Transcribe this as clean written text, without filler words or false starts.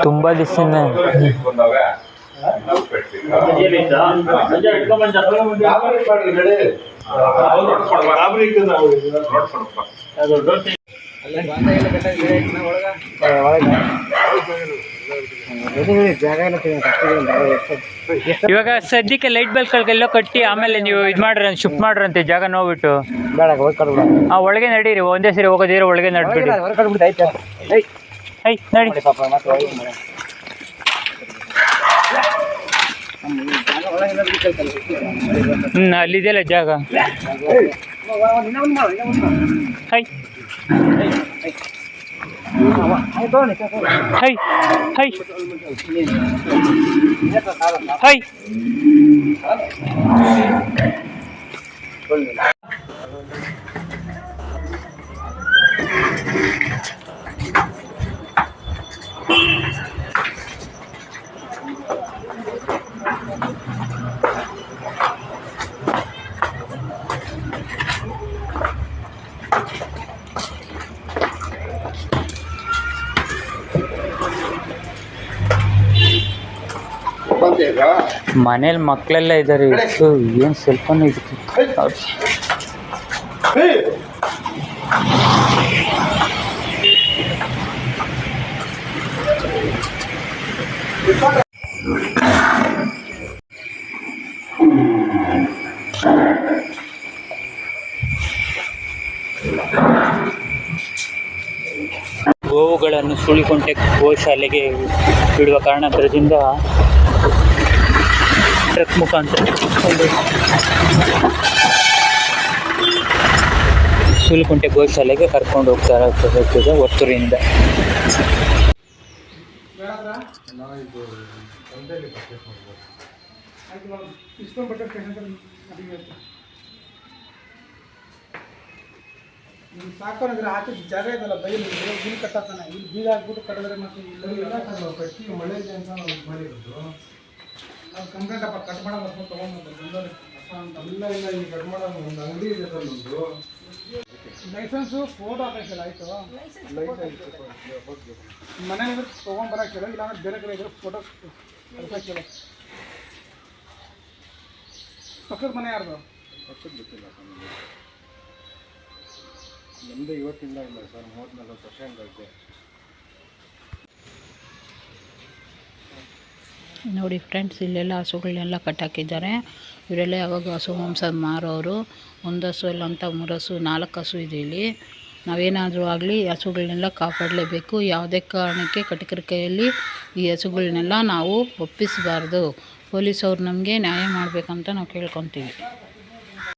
ತುಂಬ ದಿವಸದಿಂದ ಇವಾಗ ಸದ್ಯಕ್ಕೆ ಲೈಟ್ ಬಲ್ಗಳನ್ನೆಲ್ಲ ಕಟ್ಟಿ ಆಮೇಲೆ ನೀವು ಇದು ಮಾಡ್ರಿ, ಶಿಫ್ಟ್ ಮಾಡ್ರಂತೆ ಜಾಗ ನೋಡ್ಬಿಟ್ಟು. ಒಳಗೆ ನಡೀರಿ, ಒಂದೇ ಸರಿ ಹೋಗೋದಿರ ಒಳಗೆ ನಡ್ಬಿಡಿ. ನಡಿ ಅಲ್ಲಿದೆಯಲ್ಲ ಜಾಗ. ಹೈ ಹೈ ಹೈ ಹೈ ಮನೇಲಿ ಮಕ್ಕಳೆಲ್ಲ ಇದ್ದಾರೆ. ಏನು ಸ್ವಲ್ಪನೂ ಇದಕ್ಕೆ ಗೋವುಗಳನ್ನು ಸುಳಿಕೊಂಟೆ ಗೋಶಾಲೆಗೆ ಬಿಡುವ ಕಾರಣಾಂತರದಿಂದ ಟ್ರಕ್ ಮುಖಾಂತರ ಸುಳಿಕೊಂಟೆ ಗೋಶಾಲೆಗೆ ಕರ್ಕೊಂಡು ಹೋಗ್ತಾರೆ ಒತ್ತೂರಿಂದ. ಸಾಕೋದ್ರೆ ಆಚೆ ಜಾಗ ಇದಲ್ಲ, ಬೈಲು ಬೀಲ್ ಕಟ್ಟಾತಾನೆ. ಇಲ್ಲಿ ಬೀಗ ಹಾಕ್ಬಿಟ್ಟು ಕಟ್ಟಿದ್ರೆ ಮತ್ತೆ ಕಟ್ಟಿ ಮಳೆ ಇದೆ ಅಂತ ನಾವು ಮಾಡಿರೋದು. ನಾವು ಕಂಪ್ಲೇಂಟ್ ಅಪ್ಪ ಕಟ್ ಮಾಡೋದು ತೊಗೊಂಡು ಇಲ್ಲ ಇಲ್ಲ ಈಗ ಕಟ್ ಮಾಡೋದು. ಒಂದು ಅಂಗಡಿ ಇದೆ ಸರ್ ನಮ್ಮದು. ಲೈಸೆನ್ಸು ಫೋಟೋ ಹಾಕಿಲ್ಲ, ಆಯಿತು. ಲೈಸೆನ್ಸ್ ಮನೇಲಿ ತೊಗೊಂಡ್ಬರೋಕ್ಕಿಲ್ಲ, ಇಲ್ಲಾಂದ್ರೆ ಬೇರೆ ಕಡೆ ಇದ್ರೆ ಫೋಟೋ ಕಳ್ಸೋಕ್ಕಿಲ್ಲ. ಪಕ್ಕದ ಮನೆ ಯಾರ್ದು? ಪಕ್ಕದ ಗೊತ್ತಿಲ್ಲ ಸರ್. ನಮ್ಮದು ಇವತ್ತಿಂದ ಇಲ್ಲ ಸರ್, 30-40 ವರ್ಷ ಹಂಗೈತೆ. ನೋಡಿ ಫ್ರೆಂಡ್ಸ್, ಇಲ್ಲೆಲ್ಲ ಹಸುಗಳನ್ನೆಲ್ಲ ಕಟ್ಟಾಕಿದ್ದಾರೆ. ಇವರೆಲ್ಲ ಯಾವಾಗ ಹಸು ಮಾಂಸ ಮಾರೋರು. 1 ಹಸು ಇಲ್ಲ ಅಂತ 3 ಹಸು 4 ಹಸು ಇದೆ ಇಲ್ಲಿ. ನಾವೇನಾದರೂ ಆಗಲಿ ಹಸುಗಳನ್ನೆಲ್ಲ ಕಾಪಾಡಲೇಬೇಕು. ಯಾವುದೇ ಕಾರಣಕ್ಕೆ ಕಟಕರ ಕೈಯಲ್ಲಿ ಈ ಹಸುಗಳನ್ನೆಲ್ಲ ನಾವು ಒಪ್ಪಿಸಬಾರ್ದು. ಪೊಲೀಸವ್ರು ನಮಗೆ ನ್ಯಾಯ ಮಾಡಬೇಕಂತ ನಾವು ಕೇಳ್ಕೊತೀವಿ.